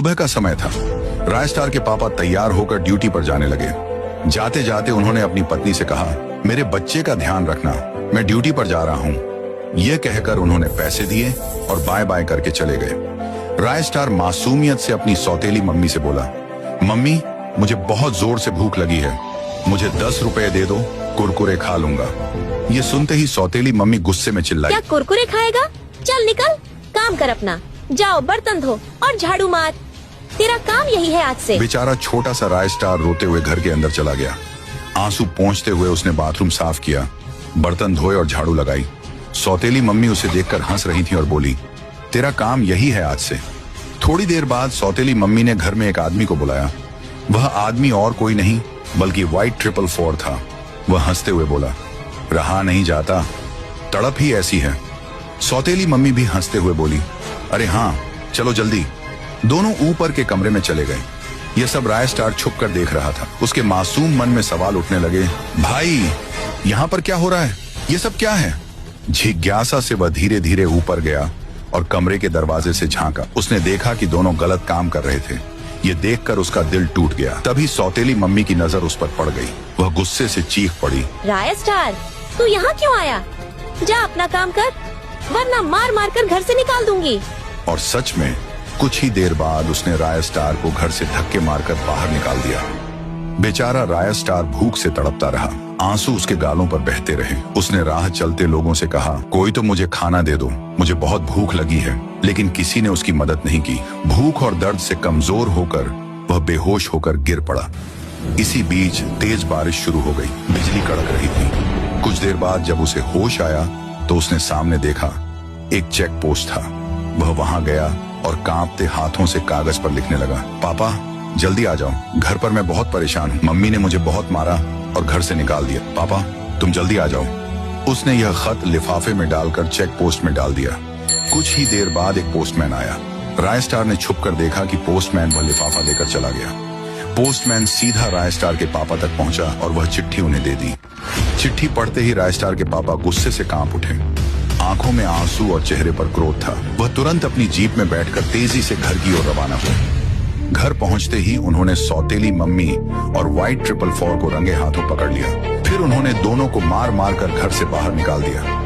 सुबह का समय था। राय स्टार के पापा तैयार होकर ड्यूटी पर जाने लगे। जाते जाते उन्होंने अपनी पत्नी से कहा, मेरे बच्चे का ध्यान रखना, मैं ड्यूटी पर जा रहा हूँ। यह कहकर उन्होंने पैसे दिए और बाय बाय करके चले गए। राय स्टार मासूमियत से अपनी सौतेली मम्मी से बोला, मम्मी मुझे बहुत जोर से भूख लगी है, मुझे 10 रुपए दे दो, कुरकुरे खा लूंगा। ये सुनते ही सौतेली मम्मी गुस्से में चिल्लाई, क्या कुरकुरे खाएगा? चल निकल, काम कर अपना, जाओ बर्तन धो और झाड़ू मार, तेरा काम यही है आज से। बेचारा छोटा सा राय स्टार रोते हुए घर के अंदर चला गया। आंसू पोंछते हुए उसने बाथरूम साफ किया, बर्तन धोए और झाड़ू लगाई। सौतेली मम्मी उसे देखकर हंस रही थी और बोली, तेरा काम यही है आज से। थोड़ी देर बाद सौतेली मम्मी ने घर में एक आदमी को बुलाया। वह आदमी और कोई नहीं बल्कि व्हाइट 444 था। वह हंसते हुए बोला, रहा नहीं जाता, तड़प ही ऐसी है। सौतेली मम्मी भी हंसते हुए बोली, अरे हाँ चलो जल्दी। दोनों ऊपर के कमरे में चले गए। यह सब राय स्टार छुप कर देख रहा था। उसके मासूम मन में सवाल उठने लगे, भाई यहाँ पर क्या हो रहा है, ये सब क्या है? जिज्ञासा से वह धीरे धीरे ऊपर गया और कमरे के दरवाजे से झांका। उसने देखा कि दोनों गलत काम कर रहे थे। ये देखकर उसका दिल टूट गया। तभी सौतेली मम्मी की नजर उस पर पड़ गई। वह गुस्से से चीख पड़ी, राय स्टार तू यहाँ क्यों आया? जा अपना काम कर, वरना मार मार कर घर से निकाल दूंगी। और सच में कुछ ही देर बाद उसने राय स्टार को घर से धक्के मारकर बाहर निकाल दिया। बेचारा राय स्टार भूख से तड़पता रहा, आंसू उसके गालों पर बहते रहे। उसने राह चलते लोगों से कहा, कोई तो मुझे खाना दे दो, मुझे बहुत भूख लगी है। लेकिन किसी ने उसकी मदद नहीं की। भूख और दर्द से कमजोर होकर वह बेहोश होकर गिर पड़ा। इसी बीच तेज बारिश शुरू हो गई, बिजली कड़क रही थी। कुछ देर बाद जब उसे होश आया तो उसने सामने देखा एक चेक पोस्ट था। वह वहां गया और कांपते हाथों से कागज पर लिखने लगा, पापा जल्दी आ जाओ, घर पर मैं बहुत परेशान हूँ। मम्मी ने मुझे बहुत मारा और घर से निकाल दिया। पापा तुम जल्दी आ जाओ। उसने यह खत लिफाफे में डालकर चेक पोस्ट में डाल दिया। कुछ ही देर बाद एक पोस्टमैन आया। राय स्टार ने छुप कर देखा कि पोस्टमैन वह लिफाफा लेकर चला गया। पोस्टमैन सीधा राय स्टार के पापा तक पहुंचा और वह चिट्ठी उन्हें दे दी। चिट्ठी पढ़ते ही राय स्टार के पापा गुस्से से कांप उठे। आंखों में आंसू और चेहरे पर क्रोध था। वह तुरंत अपनी जीप में बैठकर तेजी से घर की ओर रवाना हुए। घर पहुंचते ही उन्होंने सौतेली मम्मी और व्हाइट 444 को रंगे हाथों पकड़ लिया। फिर उन्होंने दोनों को मार मार कर घर से बाहर निकाल दिया।